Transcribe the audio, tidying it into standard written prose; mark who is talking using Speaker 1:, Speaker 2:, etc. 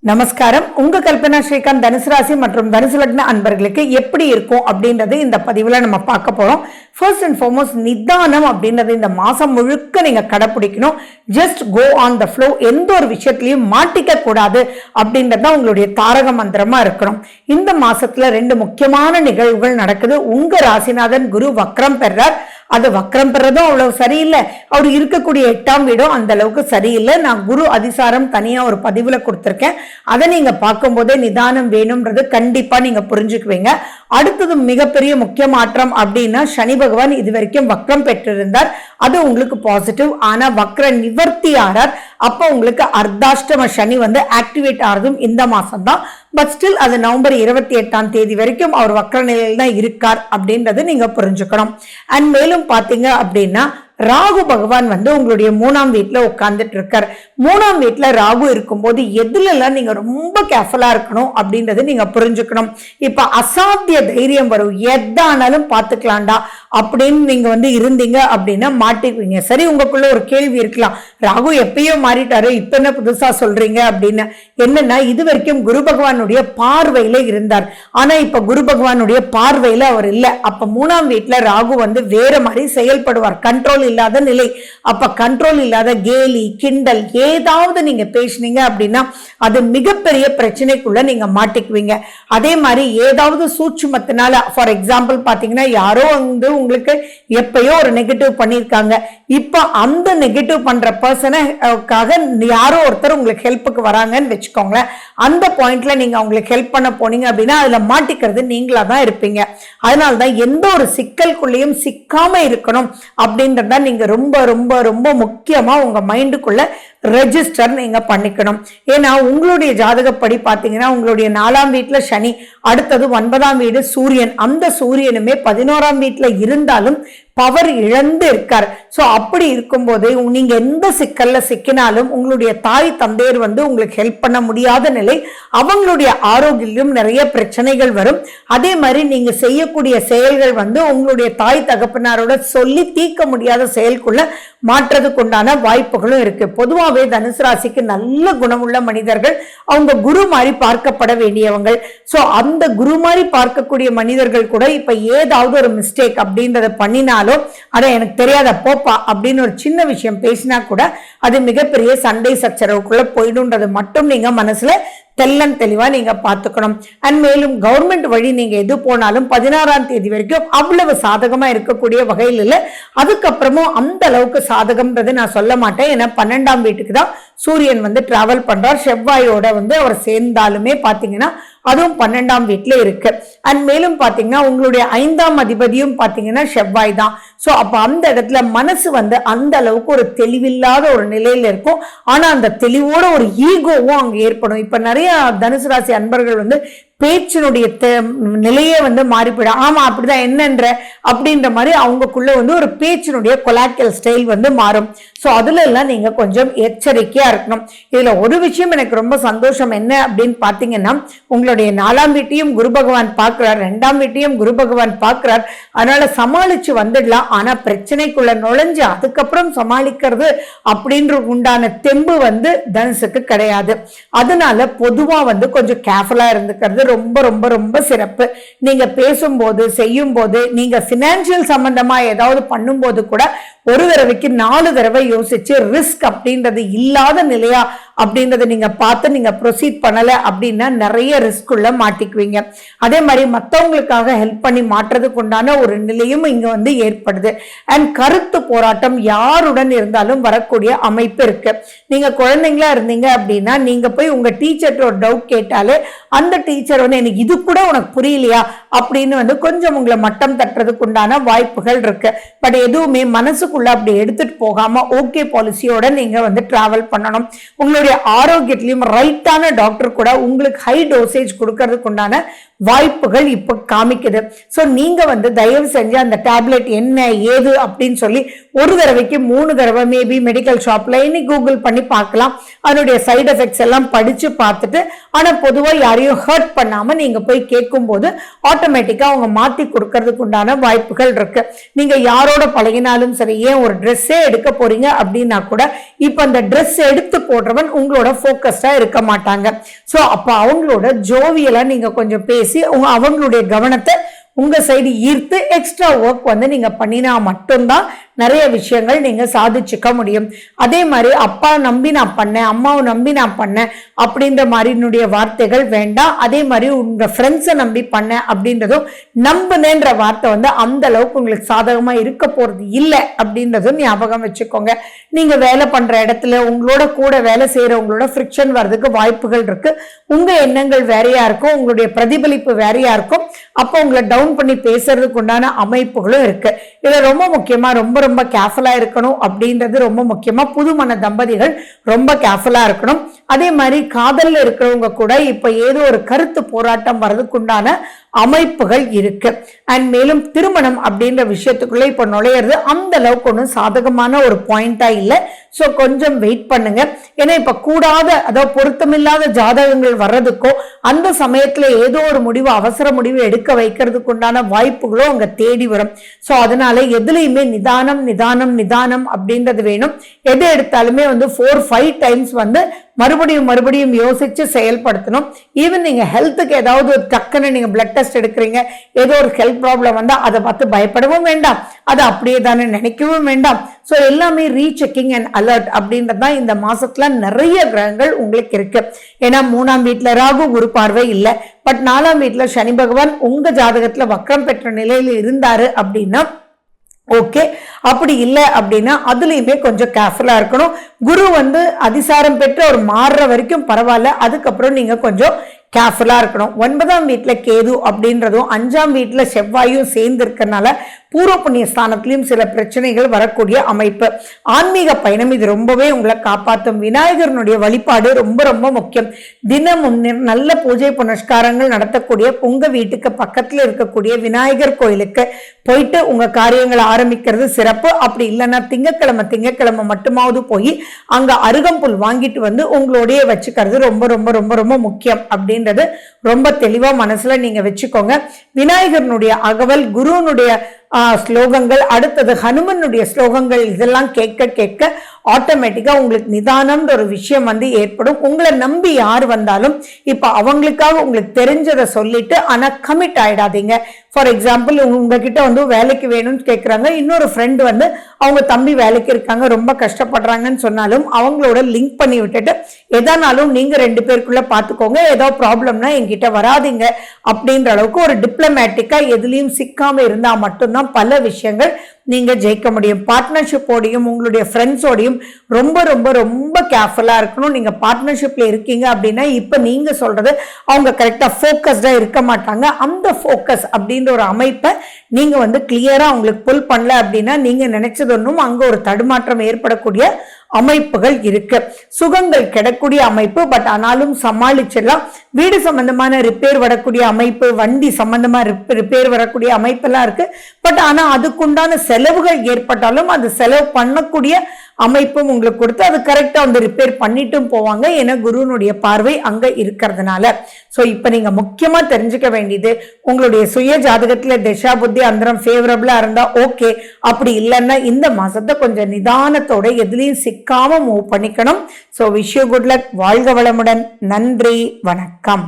Speaker 1: நமஸ்காரம். உங்க கல்பனா ஸ்ரீகாந்த் தனுசு ராசி மற்றும் தனுசு லக்ன அன்பர்களுக்கு எப்படி இருக்கும் அப்படின்றது இந்த பதிவுல நம்ம பார்க்க போறோம். ஃபர்ஸ்ட் அண்ட் ஃபார்மோஸ்ட் நிதானம் அப்படின்றது இந்த மாசம் முழுக்க நீங்க கடைபிடிக்கணும். Just go on the flow. எந்த ஒரு விஷயத்திலையும் மாட்டிக்க கூடாது அப்படின்றது உங்களுடைய தாரக மந்திரமா இருக்கணும். இந்த மாசத்துல 2 முக்கியமான நிகழ்வுகள் நடக்குது. உங்க ராசிநாதன் குரு வக்ரம் பெறார். அது வக்ரம் பெறதும் அவ்வளவு சரியில்லை, அவர் இருக்கக்கூடிய 8ஆம் வீடும் அந்த அளவுக்கு சரியில்லை. நான் குரு அதிசாரம் தனியா ஒரு பதிவுல கொடுத்திருக்கேன். அதை நீங்க பார்க்கும் போதே நிதானம் வேணும்ன்றது கண்டிப்பா நீங்க புரிஞ்சுக்குவீங்க. அடுத்தது மிகப்பெரிய முக்கிய மாற்றம் அப்படின்னா சனி பகவான் இது வரைக்கும் வக்ரம் பெற்றிருந்தார், அது உங்களுக்கு பாசிட்டிவ். ஆனா வக்ர நிவர்த்தி ஆறார், அப்ப உங்களுக்கு அர்த்தாஷ்டம சனி ஆக்டிவேட் ஆறதும் இந்த மாசம் தான். பட் ஸ்டில் அது நவம்பர் 28ஆம் தேதி வரைக்கும் அவர் வக்ர நிலையில் தான் இருக்கார் அப்படின்றது நீங்க புரிஞ்சுக்கணும். அண்ட் மேலும் பாத்தீங்க அப்படின்னா ராகு பகவான் உங்களுடைய 3ஆம் வீட்டுல உட்கார்ந்துட்டு இருக்கார். 3ஆம் வீட்டுல ராகு இருக்கும்போது எதுல எல்லாம் நீங்க ரொம்ப கேர்ஃபுல்லா இருக்கணும் அப்படின்றது நீங்க புரிஞ்சுக்கணும். இப்ப அசாத்திய தைரியம் வரும், எதானாலும் பாத்துக்கலாம்டா அப்படின்னு நீங்க இருந்தீங்க அப்படின்னா மாட்டிக்குவீங்க. சரி, உங்களுக்குள்ள ஒரு கேள்வி இருக்கலாம், ராகு எப்பயோ மாறிட்டாரு, இப்ப என்ன புதுசா சொல்றீங்க அப்படின்னு. என்னன்னா, இது வரைக்கும் குரு பகவானுடைய பார்வையில இருந்தார், ஆனா இப்ப குரு பகவானுடைய பார்வையில அவர் இல்ல. அப்ப 3ஆம் வீட்டுல ராகு வேற மாதிரி செயல்படுவார், கண்ட்ரோல் இல்லாத நிலை. அப்ப கண்ட்ரோல் இல்லாத கேலி கிண்டல் ஏதாவது நீங்க பேசுனீங்க அப்படின்னா அது மிகப்பெரிய பிரச்சனைக்குள்ள நீங்க மாட்டிக்குவீங்க. அதே மாதிரி ஏதாவது சூட்சுமத்தினால, ஃபார் எக்ஸாம்பிள் பாத்தீங்கன்னா யாரோ உங்களுக்கு எப்பயோ ஒரு நெகட்டிவ் பண்ணிருக்காங்க, இப்ப அந்த நெகட்டிவ் பண்ற பர்சனுக்காக யாரோ ஒருத்தர் உங்களுக்கு ஹெல்ப்புக்கு வராங்கன்னு வச்சுக்கோங்களேன். அந்த பாயிண்ட்ல நீங்க அவங்களுக்கு ஹெல்ப் பண்ண போனீங்க அப்படின்னா அதுல மாட்டிக்கிறது நீங்களா தான் இருப்பீங்க. அதனாலதான் எந்த ஒரு சிக்கலுக்குள்ளேயும் சிக்காம இருக்கணும் அப்படின்றத நீங்க ரொம்ப ரொம்ப ரொம்ப முக்கியமா உங்க மைண்டுக்குள்ள ரெஜிஸ்டர் நீங்க பண்ணிக்கணும். ஏன்னா உங்களுடைய ஜாதகப்படி பாத்தீங்கன்னா உங்களுடைய 4ஆம் வீட்டுல சனி, அடுத்தது 9ஆம் வீடு சூரியன். அந்த சூரியனுமே 11ஆம் வீட்டுல இருந்தாலும் பவர் இழந்து இருக்கார். சோ அப்படி இருக்கும்போது நீங்க எந்த சிக்கல்ல சிக்கினாலும் உங்களுடைய தாய் தந்தையர் உங்களுக்கு ஹெல்ப் பண்ண முடியாத நிலை, அவங்களுடைய ஆரோக்கியம் நிறைய பிரச்சனைகள் வரும். அதே மாதிரி நீங்க செய்யக்கூடிய செயல்கள் உங்களுடைய தாய் தகப்பனாரோட சொல்லி தீர்க்க முடியாத செயலுக்குள்ள மாற்றதுக்கு உண்டான வாய்ப்புகளும் இருக்கு. பொதுவாகவே தனுசு ராசிக்கு நல்ல குணமுள்ள மனிதர்கள், அவங்க குரு மாதிரி பார்க்கப்பட வேண்டியவங்க. சோ அந்த குரு மாதிரி பார்க்கக்கூடிய மனிதர்கள் கூட இப்ப ஏதாவது ஒரு மிஸ்டேக் அப்படின்றத பண்ணினாலும் அட எனக்கு தெரியாத போப்பா அப்படின்னு ஒரு சின்ன விஷயம் பேசினா கூட அது மிகப்பெரிய சண்டை சச்சரவுக்குள்ள போயிடும்ன்றது மட்டும் நீங்க மனசுல தெல்லன் தெளிவா நீங்க பாத்துக்கணும். அண்ட் மேலும் கவர்மெண்ட் வழி நீங்க எது போனாலும் 16ஆம் தேதி வரைக்கும் அவ்வளவு சாதகமா இருக்கக்கூடிய வகையில் இல்லை. அதுக்கப்புறமும் அந்த அளவுக்கு சாதகம்ன்றது நான் சொல்ல மாட்டேன். ஏன்னா 12ஆம் வீட்டுக்கு தான் சூரியன் டிராவல் பண்றார். செவ்வாயோட அவர் சேர்ந்தாலுமே பாத்தீங்கன்னா அதுவும் 12ஆம் வீட்டுல இருக்கு. அண்ட் மேலும் பாத்தீங்கன்னா உங்களுடைய 5ஆம் அதிபதியும் பாத்தீங்கன்னா செவ்வாய் தான். சோ அப்ப அந்த இடத்துல மனசு அந்த அளவுக்கு ஒரு தெளிவில்லாத ஒரு நிலையில இருக்கும். ஆனா அந்த தெளிவோட ஒரு ஈகோவும் அங்க ஏற்படும். இப்ப நிறைய தனுசு ராசி அன்பர்கள் பேச்சினுடைய நிலையே மாறிப்படும். ஆமா அப்படிதான் என்னன்ற அப்படின்ற மாதிரி அவங்களுக்குள்ள ஒரு பேச்சினுடைய கொலாட்டல் ஸ்டைல் மாறும். சோ அதுல எல்லாம் நீங்க கொஞ்சம் எச்சரிக்கையா இருக்கணும். இதுல ஒரு விஷயம் எனக்கு ரொம்ப சந்தோஷம் என்ன அப்படின்னு பாத்தீங்கன்னா, உங்களுடைய 4ஆம் வீட்டையும் குரு பகவான் பார்க்கிறார், 2ஆம் வீட்டையும் குரு பகவான் பார்க்கிறார். அதனால சமாளிச்சு வந்துடலாம். ஆனா பிரச்சனைக்குள்ள நுழைஞ்சு அதுக்கப்புறம் சமாளிக்கிறது அப்படின்ற உண்டான தெம்பு தனுசுக்கு கிடையாது. அதனால பொதுவா கொஞ்சம் கேர்ஃபுல்லா இருந்துக்கிறது ரொம்ப ரொம்ப ரொம்ப சிறப்பு. நீங்க பேசும்போது செய்யும் போது, நீங்க பினான்சியல் சம்பந்தமா ஏதாவது பண்ணும்போது கூட ஒரு தடவைக்கு 4 தடவை யோசிச்சு ரிஸ்க் அப்படின்றது இல்லாத நிலையா அப்படின்றத நீங்க பார்த்து நீங்க ப்ரொசீட் பண்ணல அப்படின்னா நிறைய ரிஸ்க் உள்ள மாட்டிக்குவீங்க. அதே மாதிரி மற்றவங்களுக்காக ஹெல்ப் பண்ணி மாற்றதுக்கு உண்டான ஒரு நிலையும் இங்க ஏற்படுது. அண்ட் கருத்து போராட்டம் யாருடன் இருந்தாலும் வரக்கூடிய அமைப்பு இருக்கு. நீங்க குழந்தைங்களா இருந்தீங்க அப்படின்னா நீங்க போய் உங்க டீச்சர்கிட்ட ஒரு டவுட் கேட்டாலே அந்த டீச்சர் எனக்கு இது கூட உனக்கு புரியலையா அப்படின்னு கொஞ்சம் உங்களை மட்டம் தட்டுறதுக்கு உண்டான வாய்ப்புகள் இருக்கு. பட் எதுவுமே மனசுக்குள்ள அப்படி எடுத்துட்டு போகாம ஓகே பாலிசியோட நீங்க டிராவல் பண்ணணும். உங்களுடைய ஆரோக்கியத்திலையும் ரைட்டான டாக்டர் கூட உங்களுக்கு ஹை டோசேஜ் கொடுக்கறதுக்கு உண்டான வாய்ப்புகள் இப்ப காமிக்குது. சோ நீங்க வந்து தயவு செஞ்சு அந்த டேப்லெட் என்ன ஏது அப்படின்னு சொல்லி ஒரு தடவைக்கு 3 தடவை மேபி மெடிக்கல் ஷாப்ல இனி கூகுள் பண்ணி பார்க்கலாம். அதனுடைய சைடு எஃபெக்ட்ஸ் எல்லாம் படிச்சு பார்த்துட்டு, ஆனா பொதுவா யாரையும் ஹர்ட் பண்ணாம நீங்க போய் கேட்கும் போது ஆட்டோமேட்டிக்கா அவங்க மாத்தி கொடுக்கறதுக்கு உண்டான வாய்ப்புகள் இருக்கு. நீங்க யாரோட பழகினாலும் சரி, ஏன் ஒரு ட்ரெஸ்ஸே எடுக்க போறீங்க அப்படின்னா கூட இப்ப அந்த ட்ரெஸ் எடுத்து போடுறவன் உங்களோட போக்கஸ்டா இருக்க மாட்டாங்க. சோ அப்ப அவங்களோட ஜோவியலா நீங்க கொஞ்சம் பேசி அவங்களுடைய கவனத்தை உங்க சைடு ஈர்த்து எக்ஸ்ட்ரா ஒர்க் வந்து நீங்க பண்ணினா மட்டும்தான் நிறைய விஷயங்கள் நீங்க சாதிச்சுக்க முடியும். அதே மாதிரி அப்பா நம்பி நான் பண்ணேன், அம்மாவை நம்பி நான் பண்ணேன் அப்படின்ற மாதிரினுடைய வார்த்தைகள் வேண்டாம். அதே மாதிரி உங்க ஃப்ரெண்ட்ஸை நம்பி பண்ணேன் அப்படின்றதும் நம்புனேன்ற வார்த்தை வந்து அந்த அளவுக்கு உங்களுக்கு சாதகமா இருக்க போறது இல்லை அப்படின்றதும் ஞாபகம் வச்சுக்கோங்க. நீங்க வேலை பண்ற இடத்துல உங்களோட கூட வேலை செய்யறவங்களோட ஃப்ரிக்ஷன் வர்றதுக்கு வாய்ப்புகள் இருக்கு. உங்க எண்ணங்கள் வேறையா இருக்கும், உங்களுடைய பிரதிபலிப்பு வேறையா இருக்கும். அப்போ உங்களை டவுன் பண்ணி பேசுறதுக்கு உண்டான அமைப்புகளும் இருக்கு. இதுல ரொம்ப முக்கியமா ரொம்ப ரொம்ப கேர்ஃபுல்லா இருக்கணும் அப்படின்றது ரொம்ப முக்கியமா. புதுமண தம்பதிகள் ரொம்ப கேர்ஃபுல்லா இருக்கணும். அதே மாதிரி காதல்ல இருக்கிறவங்க கூட இப்ப ஏதோ ஒரு கருத்து போராட்டம் வர்றதுக்குண்டான அமைப்புகள் இருக்கு. அண்ட் மேலும் திருமணம் அப்படின்ற விஷயத்துக்குள்ள இப்ப நுழையிறது அந்த அளவுக்கு ஒன்றும் சாதகமான ஒரு பாயிண்டா இல்லை. ஸோ கொஞ்சம் வெயிட் பண்ணுங்க. ஏன்னா இப்ப கூடாத அதாவது பொருத்தமில்லாத ஜாதகங்கள் வர்றதுக்கோ அந்த சமயத்துல ஏதோ ஒரு முடிவு அவசர முடிவு எடுக்க வைக்கிறதுக்கு உண்டான வாய்ப்புகளும் அங்க தேடி வரும். ஸோ அதனால எதுலையுமே நிதானம் நிதானம் நிதானம் அப்படின்றது வேணும். எது எடுத்தாலுமே வந்து 4-5 டைம்ஸ் வந்து மறுபடியும் யோசிச்சு செயல்படுத்தணும். ஈவன் நீங்க ஹெல்த்துக்கு ஏதாவது ஒரு டக்குன்னு நீங்க பிளட் டெஸ்ட் எடுக்கிறீங்க, ஏதோ ஒரு ஹெல்த் ப்ராப்ளம் வந்தா அதை பார்த்து பயப்படவும் வேண்டாம், அதை அப்படியே தானே நினைக்கவும் வேண்டாம். ஸோ எல்லாமே ரீசெக்கிங் அண்ட் அலர்ட் அப்படின்றதான் இந்த மாசத்துல நிறைய கிரகங்கள் உங்களுக்கு இருக்கு. ஏன்னா 3ஆம் வீட்டுல ராகு ஒரு பார்வை இல்லை, பட் 4ஆம் வீட்டுல சனி பகவான் உங்க ஜாதகத்துல வக்ரம் பெற்ற நிலையில இருந்தாரு அப்படின்னா ஓகே. அப்படி இல்லை அப்படின்னா அதுலயுமே கொஞ்சம் கேர்ஃபுல்லா இருக்கணும். குரு வந்து அதிசாரம் பெற்று ஒரு மாறுற வரைக்கும் பரவாயில்ல, அதுக்கப்புறம் நீங்க கொஞ்சம் கேர்ஃபுல்லா இருக்கணும். 9ஆம் வீட்டுல கேது அப்படின்றதும் 5ஆம் வீட்டுல செவ்வாயும் சேர்ந்து இருக்கனால பூர்வ புண்ணிய ஸ்தானத்திலையும் சில பிரச்சனைகள் வரக்கூடிய அமைப்பு. ஆன்மீக பயணம் இது ரொம்பவே உங்களை காப்பாற்றும். விநாயகரனுடைய வழிபாடு ரொம்ப ரொம்ப முக்கியம். தினமும் நல்ல பூஜை புனஸ்காரங்கள் நடத்தக்கூடிய உங்க வீட்டுக்கு பக்கத்துல இருக்கக்கூடிய விநாயகர் கோயிலுக்கு போயிட்டு உங்க காரியங்களை ஆரம்பிக்கிறது சிறப்பு. அப்படி இல்லைன்னா திங்கக்கிழமை மட்டுமாவது போய் அங்க அருகம்புல் வாங்கிட்டு வந்து உங்களோடைய வச்சுக்கிறது ரொம்ப ரொம்ப ரொம்ப ரொம்ப முக்கியம் அப்படின்றது ரொம்ப தெளிவா மனசுல நீங்க வச்சுக்கோங்க. விநாயகரனுடைய அகவல், குருனுடைய ஸ்லோகங்கள், அடுத்தது ஹனுமனுடைய ஸ்லோகங்கள், இதெல்லாம் கேட்க கேட்க ஆட்டோமேட்டிக்கா உங்களுக்கு நிதானம்ன்ற ஒரு விஷயம் வந்து ஏற்படும். உங்களை நம்பி யார் வந்தாலும் இப்ப அவங்களுக்காக உங்களுக்கு தெரிஞ்சதை சொல்லிட்டு ஆனா கமிட் ஆயிடாதீங்க. ஃபார் எக்ஸாம்பிள் உங்ககிட்ட வந்து வேலைக்கு வேணும்னு கேட்குறாங்க, இன்னொரு ஃப்ரெண்டு வந்து அவங்க தம்பி வேலைக்கு இருக்காங்க ரொம்ப கஷ்டப்படுறாங்கன்னு சொன்னாலும் அவங்களோட லிங்க் பண்ணி விட்டுட்டு எதானாலும் நீங்க 2 பேருக்குள்ள பார்த்துக்கோங்க, ஏதோ ப்ராப்ளம்னா என்கிட்ட வராதிங்க அப்படின்ற அளவுக்கு ஒரு டிப்ளமேட்டிக்கா எதுலையும் சிக்காம இருந்தா மட்டும்தான் பல விஷயங்கள் நீங்க ஜெயிக்க முடியும். பார்ட்னர்ஷிப்போடையும் உங்களுடைய ஃப்ரெண்ட்ஸோடையும் ரொம்ப ரொம்ப ரொம்ப கேர்ஃபுல்லா இருக்கணும். நீங்க பார்ட்னர்ஷிப்ல இருக்கீங்க அப்படின்னா இப்ப நீங்க சொல்றது அவங்க கரெக்டா ஃபோக்கஸ்டா இருக்க மாட்டாங்க. அந்த ஃபோக்கஸ் அப்படின்ற ஒரு அமைப்பை நீங்க வந்து கிளியரா அவங்களுக்கு புல் பண்ணல அப்படின்னா நீங்க நினைச்சது ஒன்றும் அங்க ஒரு தடுமாற்றம் ஏற்படக்கூடிய அமைப்புகள் இருக்கு. சுகங்கள் கிடக்கூடிய அமைப்பு, பட் ஆனாலும் சமாளிச்சிடலாம். வீடு சம்பந்தமான ரிப்பேர் வரக்கூடிய அமைப்பு, வண்டி சம்பந்தமா ரிப்பேர் வரக்கூடிய அமைப்பெல்லாம் இருக்கு. பட் ஆனா அதுக்குண்டான செலவுகள் ஏற்பட்டாலும் அது செலவு பண்ணக்கூடிய அமைப்பும் உங்களுக்கு கொடுத்து அது கரெக்டா வந்து ரிப்பேர் பண்ணிட்டும் போவாங்க. ஏன்னா குருனுடைய பார்வை அங்க இருக்கிறதுனால. சோ இப்ப நீங்க முக்கியமா தெரிஞ்சுக்க வேண்டியது உங்களுடைய சுய ஜாதகத்துல திசா புத்தி அந்தரம் ஃபேவரபிளா இருந்தா ஓகே. அப்படி இல்லைன்னா இந்த மாசத்தை கொஞ்சம் நிதானத்தோட எதுலையும் சிக்காம மூவ் பண்ணிக்கணும். So wish you good luck. வாழ்க வளமுடன். நன்றி, வணக்கம்.